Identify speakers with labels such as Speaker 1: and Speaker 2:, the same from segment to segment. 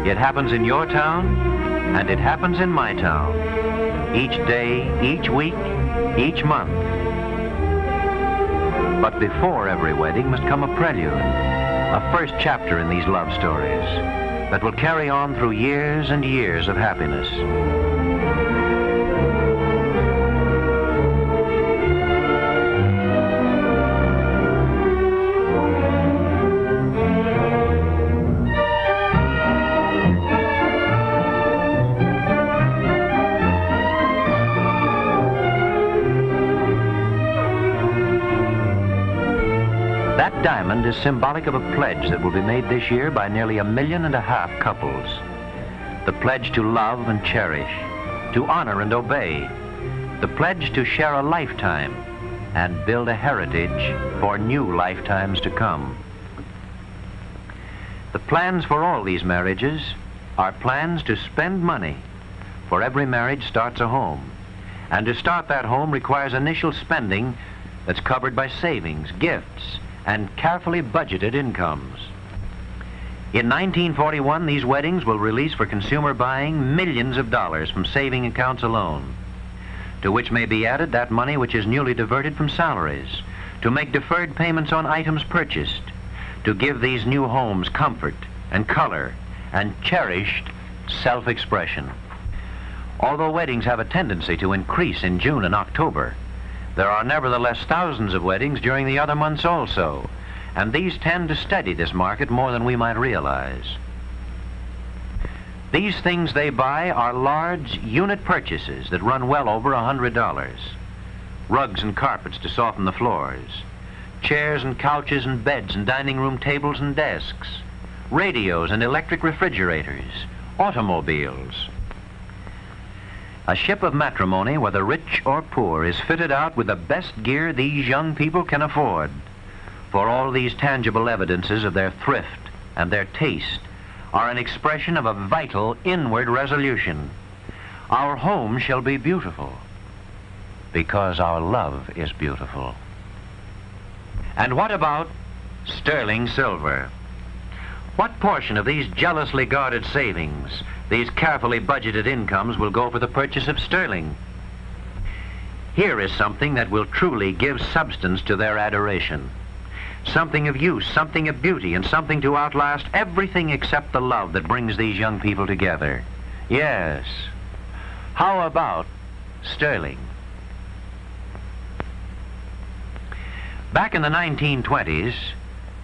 Speaker 1: It happens in your town, and it happens in my town. Each day, each week, each month. But before every wedding must come a prelude, a first chapter in these love stories that will carry on through years and years of happiness. That diamond is symbolic of a pledge that will be made this year by nearly 1.5 million couples. The pledge to love and cherish, to honor and obey. The pledge to share a lifetime and build a heritage for new lifetimes to come. The plans for all these marriages are plans to spend money, for every marriage starts a home. And to start that home requires initial spending that's covered by savings, gifts, and carefully budgeted incomes. In 1941, these weddings will release for consumer buying millions of dollars from saving accounts alone, to which may be added that money which is newly diverted from salaries, to make deferred payments on items purchased, to give these new homes comfort and color and cherished self-expression. Although weddings have a tendency to increase in June and October, there are nevertheless thousands of weddings during the other months also, and these tend to steady this market more than we might realize. These things they buy are large unit purchases that run well over $100. Rugs and carpets to soften the floors, chairs and couches and beds and dining room tables and desks, radios and electric refrigerators, automobiles. A ship of matrimony, whether rich or poor, is fitted out with the best gear these young people can afford. For all these tangible evidences of their thrift and their taste are an expression of a vital inward resolution. Our home shall be beautiful because our love is beautiful. And what about sterling silver? What portion of these jealously guarded savings, these carefully budgeted incomes, will go for the purchase of sterling? Here is something that will truly give substance to their adoration. Something of use, something of beauty, and something to outlast everything except the love that brings these young people together. Yes. How about sterling? Back in the 1920s,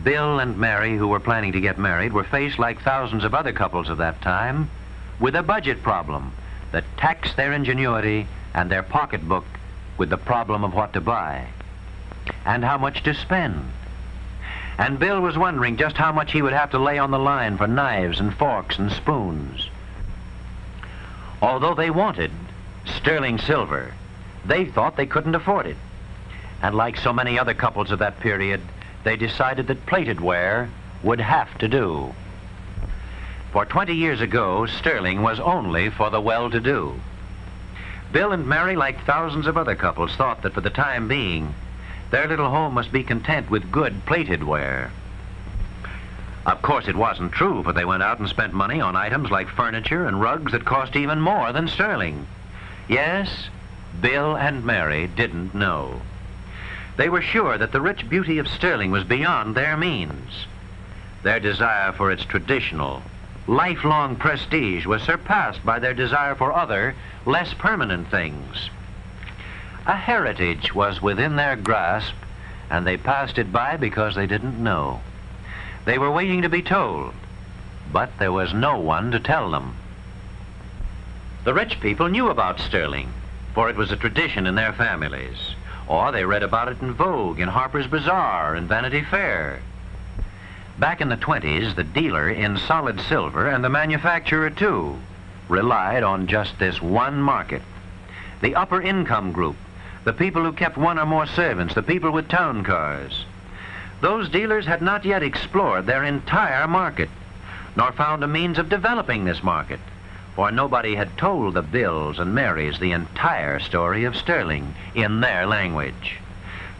Speaker 1: Bill and Mary, who were planning to get married, were faced, like thousands of other couples of that time, with a budget problem that taxed their ingenuity and their pocketbook with the problem of what to buy and how much to spend. And Bill was wondering just how much he would have to lay on the line for knives and forks and spoons. Although they wanted sterling silver, they thought they couldn't afford it. And like so many other couples of that period, they decided that plated ware would have to do. For 20 years ago, sterling was only for the well-to-do. Bill and Mary, like thousands of other couples, thought that for the time being, their little home must be content with good plated ware. Of course, it wasn't true, for they went out and spent money on items like furniture and rugs that cost even more than sterling. Yes, Bill and Mary didn't know. They were sure that the rich beauty of sterling was beyond their means. Their desire for its traditional, lifelong prestige was surpassed by their desire for other, less permanent things. A heritage was within their grasp, and they passed it by because they didn't know. They were waiting to be told, but there was no one to tell them. The rich people knew about sterling, for it was a tradition in their families, or they read about it in Vogue, in Harper's Bazaar, and Vanity Fair. Back in the 20s, the dealer in solid silver, and the manufacturer too, relied on just this one market. The upper income group, the people who kept one or more servants, the people with town cars. Those dealers had not yet explored their entire market, nor found a means of developing this market, for nobody had told the Bills and Marys the entire story of sterling in their language.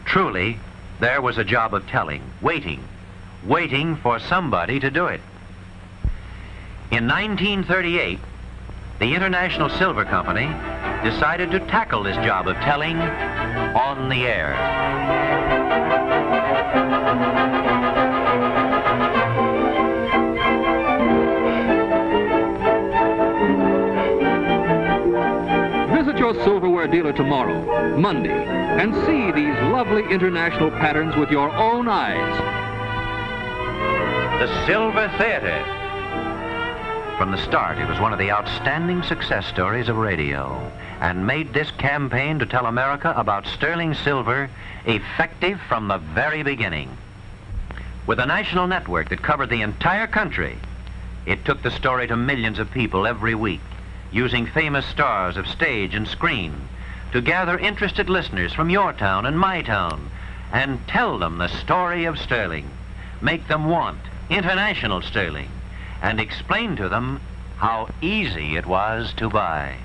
Speaker 1: Truly, there was a job of telling, waiting for somebody to do it. In 1938, the International Silver Company decided to tackle this job of telling on the air.
Speaker 2: Visit your silverware dealer tomorrow, Monday, and see these lovely international patterns with your own eyes.
Speaker 1: The Silver Theater. From the start, it was one of the outstanding success stories of radio, and made this campaign to tell America about sterling silver effective from the very beginning. With a national network that covered the entire country, it took the story to millions of people every week, using famous stars of stage and screen to gather interested listeners from your town and my town and tell them the story of sterling, make them want international sterling, and explain to them how easy it was to buy.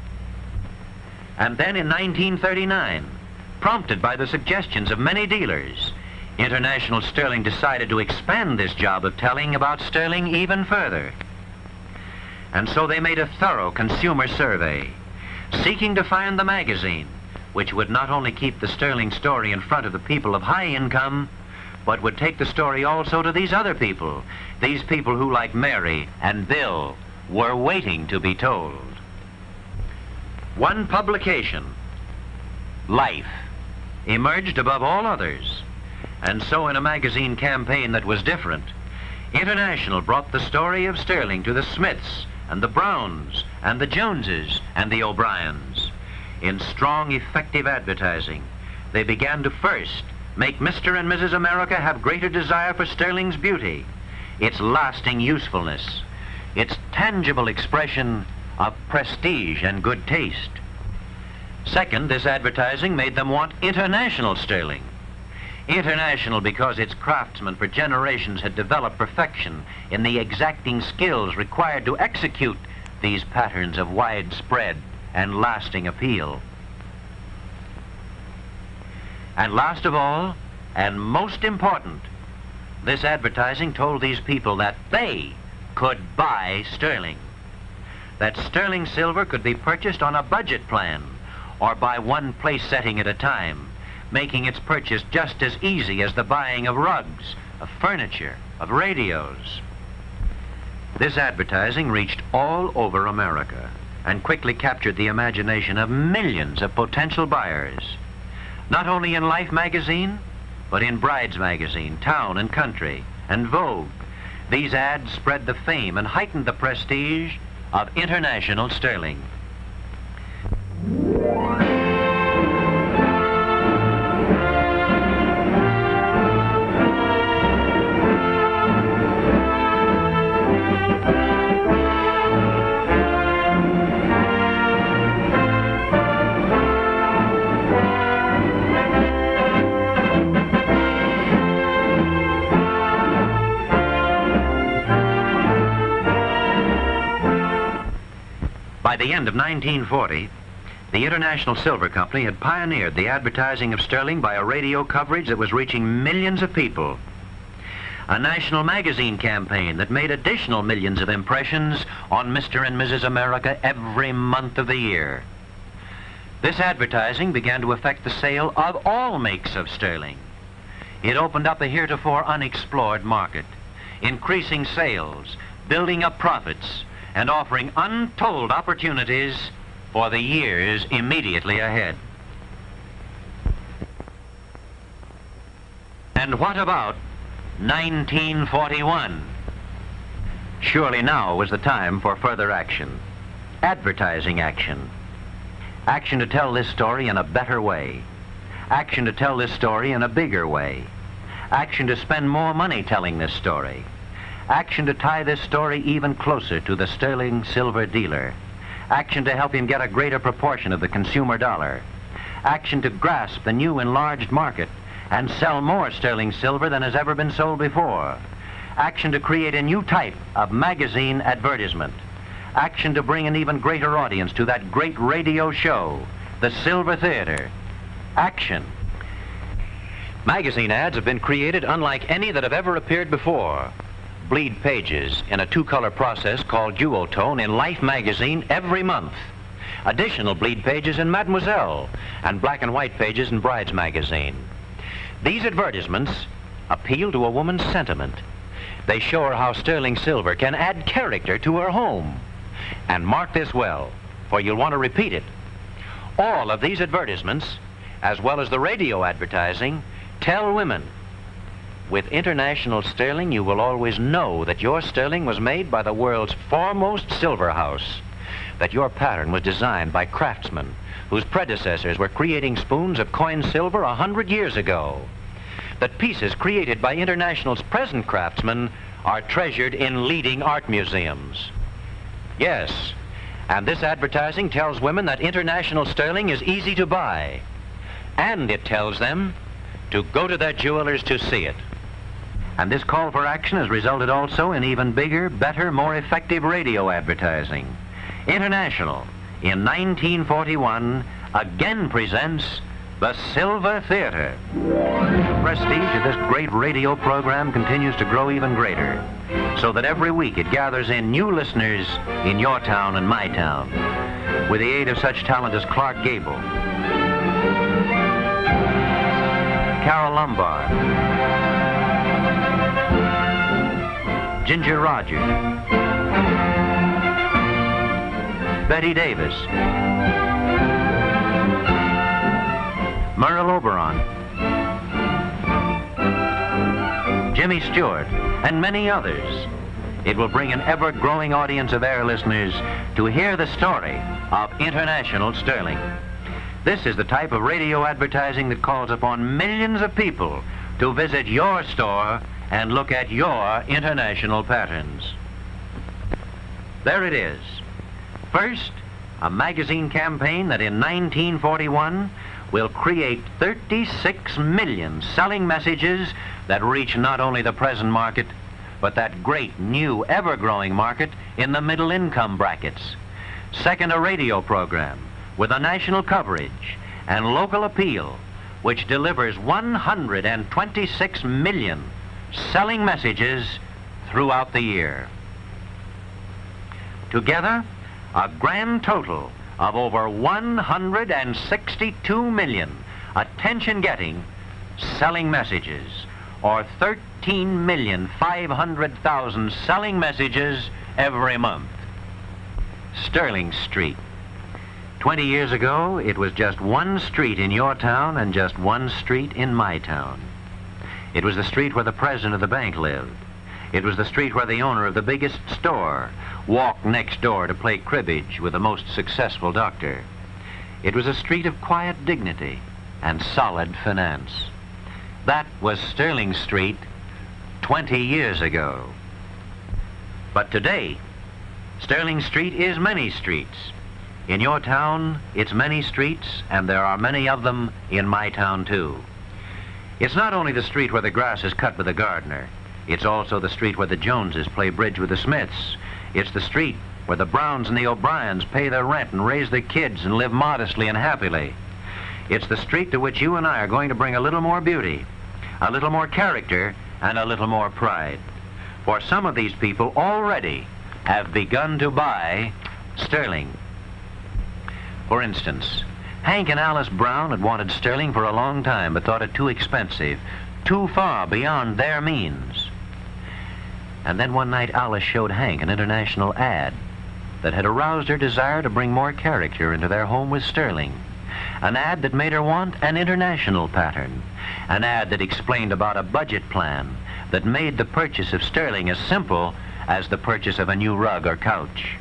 Speaker 1: And then in 1939, prompted by the suggestions of many dealers, International Sterling decided to expand this job of telling about sterling even further. And so they made a thorough consumer survey, seeking to find the magazine which would not only keep the sterling story in front of the people of high income, but would take the story also to these other people, these people who, like Mary and Bill, were waiting to be told. One publication, Life, emerged above all others, and so in a magazine campaign that was different, International brought the story of sterling to the Smiths and the Browns and the Joneses and the O'Briens. In strong, effective advertising, they began to first make Mr. and Mrs. America have greater desire for sterling's beauty, its lasting usefulness, its tangible expression of prestige and good taste. Second, this advertising made them want international sterling. International because its craftsmen for generations had developed perfection in the exacting skills required to execute these patterns of widespread and lasting appeal. And last of all, and most important, this advertising told these people that they could buy sterling. That sterling silver could be purchased on a budget plan or by one place setting at a time, making its purchase just as easy as the buying of rugs, of furniture, of radios. This advertising reached all over America and quickly captured the imagination of millions of potential buyers. Not only in Life magazine, but in Bride's magazine, Town and Country, and Vogue. These ads spread the fame and heightened the prestige of international sterling. By the end of 1940, the International Silver Company had pioneered the advertising of sterling by a radio coverage that was reaching millions of people. A national magazine campaign that made additional millions of impressions on Mr. and Mrs. America every month of the year. This advertising began to affect the sale of all makes of sterling. It opened up a heretofore unexplored market, increasing sales, building up profits, and offering untold opportunities for the years immediately ahead. And what about 1941? Surely now was the time for further action. Advertising action. Action to tell this story in a better way. Action to tell this story in a bigger way. Action to spend more money telling this story. Action to tie this story even closer to the sterling silver dealer. Action to help him get a greater proportion of the consumer dollar. Action to grasp the new enlarged market and sell more sterling silver than has ever been sold before. Action to create a new type of magazine advertisement. Action to bring an even greater audience to that great radio show, the Silver Theater. Action. Magazine ads have been created unlike any that have ever appeared before. bleed pages in a two-color process called duotone in Life magazine every month. Additional bleed pages in Mademoiselle and black and white pages in Bride's magazine. These advertisements appeal to a woman's sentiment. They show her how sterling silver can add character to her home. And mark this well, for you'll want to repeat it. All of these advertisements, as well as the radio advertising, tell women, with International Sterling, you will always know that your sterling was made by the world's foremost silver house, that your pattern was designed by craftsmen whose predecessors were creating spoons of coined silver 100 years ago, that pieces created by International's present craftsmen are treasured in leading art museums. Yes, and this advertising tells women that International Sterling is easy to buy, and it tells them to go to their jewelers to see it. And this call for action has resulted also in even bigger, better, more effective radio advertising. International, in 1941, again presents the Silver Theater. The prestige of this great radio program continues to grow even greater, so that every week it gathers in new listeners in your town and my town, with the aid of such talent as Clark Gable, Carol Lombard, Ginger Rogers, Betty Davis, Merle Oberon, Jimmy Stewart, and many others. It will bring an ever-growing audience of air listeners to hear the story of International Sterling. This is the type of radio advertising that calls upon millions of people to visit your store and look at your international patterns. There it is. First, a magazine campaign that in 1941 will create 36 million selling messages that reach not only the present market, but that great new ever-growing market in the middle income brackets. Second, a radio program with a national coverage and local appeal, which delivers 126 million selling messages throughout the year. Together, a grand total of over 162 million attention-getting selling messages, or 13,500,000 selling messages every month. Sterling Street. 20 years ago, it was just one street in your town and just one street in my town. It was the street where the president of the bank lived. It was the street where the owner of the biggest store walked next door to play cribbage with the most successful doctor. It was a street of quiet dignity and solid finance. That was Sterling Street 20 years ago. But today, Sterling Street is many streets. In your town, it's many streets, and there are many of them in my town, too. It's not only the street where the grass is cut with the gardener. It's also the street where the Joneses play bridge with the Smiths. It's the street where the Browns and the O'Briens pay their rent and raise their kids and live modestly and happily. It's the street to which you and I are going to bring a little more beauty, a little more character, and a little more pride. For some of these people already have begun to buy sterling. For instance, Hank and Alice Brown had wanted sterling for a long time, but thought it too expensive, too far beyond their means. And then one night Alice showed Hank an international ad that had aroused her desire to bring more character into their home with sterling. An ad that made her want an international pattern. An ad that explained about a budget plan that made the purchase of sterling as simple as the purchase of a new rug or couch.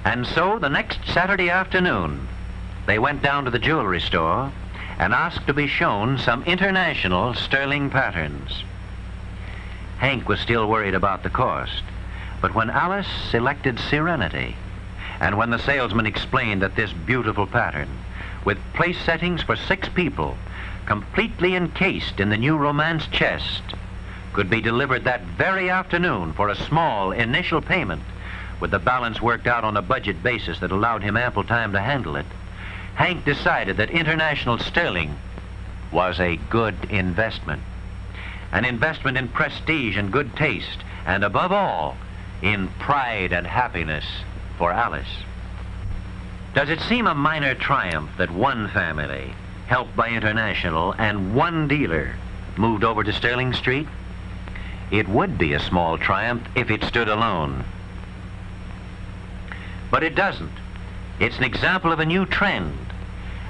Speaker 1: And so the next Saturday afternoon, they went down to the jewelry store and asked to be shown some international sterling patterns. Hank was still worried about the cost, but when Alice selected Serenity, and when the salesman explained that this beautiful pattern, with place settings for 6 people, completely encased in the new romance chest, could be delivered that very afternoon for a small initial payment, with the balance worked out on a budget basis that allowed him ample time to handle it, Hank decided that international sterling was a good investment. An investment in prestige and good taste and above all, in pride and happiness for Alice. Does it seem a minor triumph that one family, helped by International, and one dealer moved over to Sterling Street? It would be a small triumph if it stood alone. But it doesn't. It's an example of a new trend.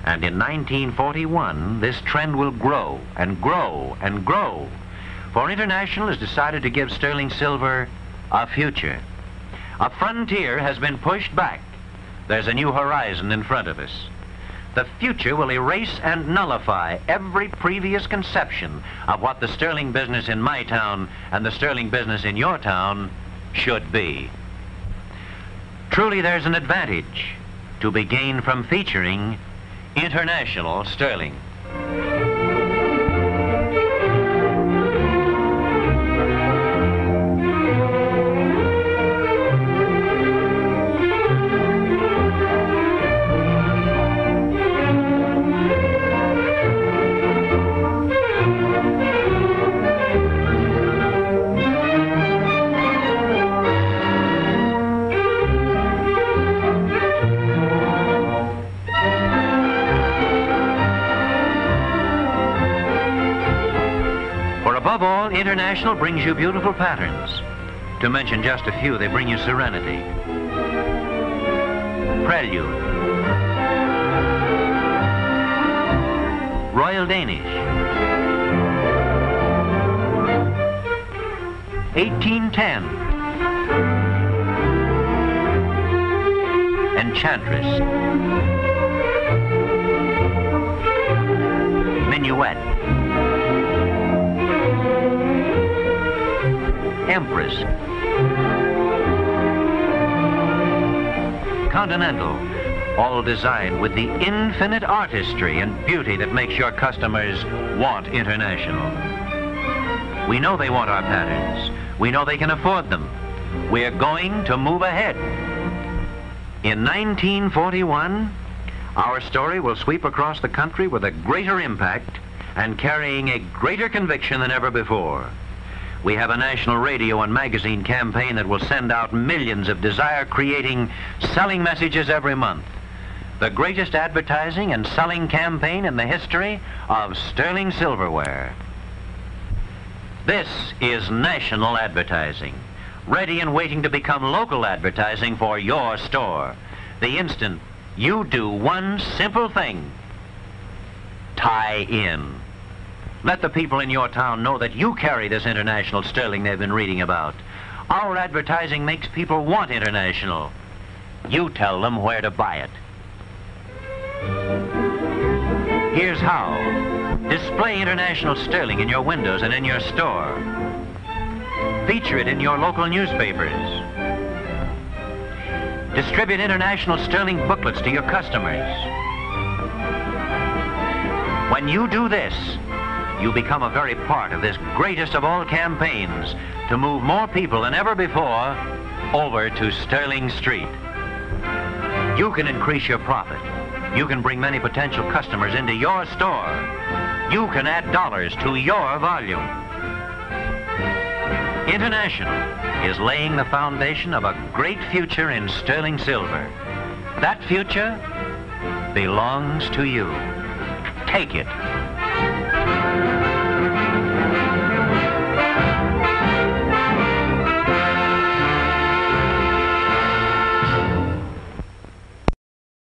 Speaker 1: And in 1941, this trend will grow and grow and grow. For International has decided to give sterling silver a future. A frontier has been pushed back. There's a new horizon in front of us. The future will erase and nullify every previous conception of what the sterling business in my town and the sterling business in your town should be. Truly, there's an advantage to be gained from featuring International sterling. Above all, International brings you beautiful patterns. To mention just a few, they bring you Serenity, Prelude, Royal Danish, 1810, Enchantress, Minuet, Empress, Continental, all designed with the infinite artistry and beauty that makes your customers want International. We know they want our patterns. We know they can afford them. We're going to move ahead. In 1941, our story will sweep across the country with a greater impact and carrying a greater conviction than ever before. We have a national radio and magazine campaign that will send out millions of desire-creating, selling messages every month. The greatest advertising and selling campaign in the history of sterling silverware. This is national advertising, ready and waiting to become local advertising for your store. The instant you do one simple thing: tie in. Let the people in your town know that you carry this International sterling they've been reading about. Our advertising makes people want International. You tell them where to buy it. Here's how. Display International sterling in your windows and in your store. Feature it in your local newspapers. Distribute International sterling booklets to your customers. When you do this, you become a very part of this greatest of all campaigns to move more people than ever before over to Sterling Street. You can increase your profit. You can bring many potential customers into your store. You can add dollars to your volume. International is laying the foundation of a great future in sterling silver. That future belongs to you. Take it.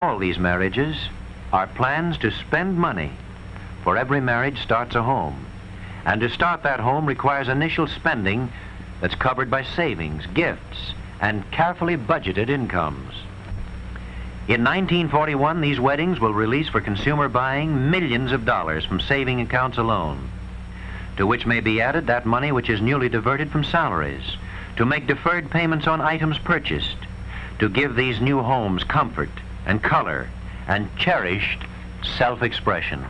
Speaker 1: All these marriages are plans to spend money, for every marriage starts a home. And to start that home requires initial spending that's covered by savings, gifts, and carefully budgeted incomes. In 1941, these weddings will release for consumer buying millions of dollars from saving accounts alone, to which may be added that money which is newly diverted from salaries, to make deferred payments on items purchased, to give these new homes comfort and color and cherished self-expression.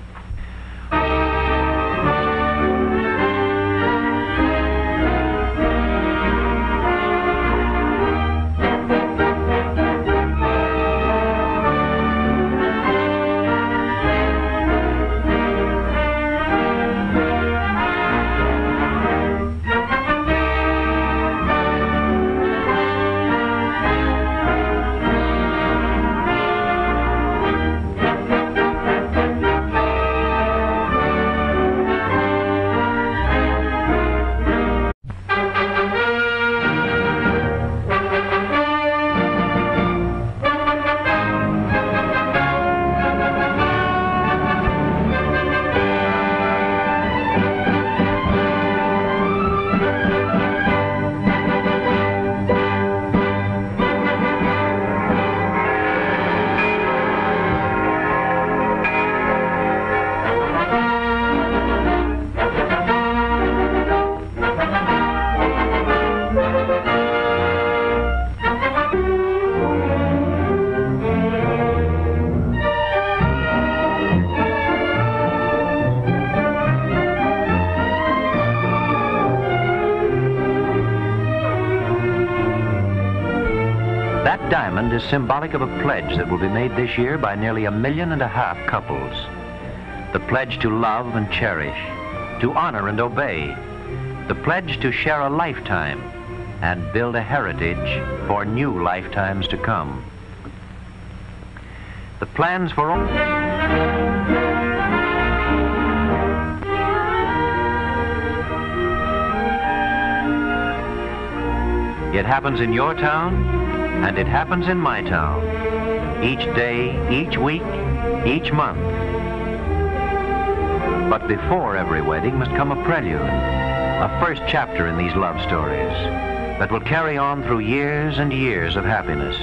Speaker 1: That diamond is symbolic of a pledge that will be made this year by nearly 1.5 million couples. The pledge to love and cherish, to honor and obey. The pledge to share a lifetime and build a heritage for new lifetimes to come. The plans for all... It happens in your town, and it happens in my town. Each day, each week, each month. But before every wedding must come a prelude, a first chapter in these love stories that will carry on through years and years of happiness.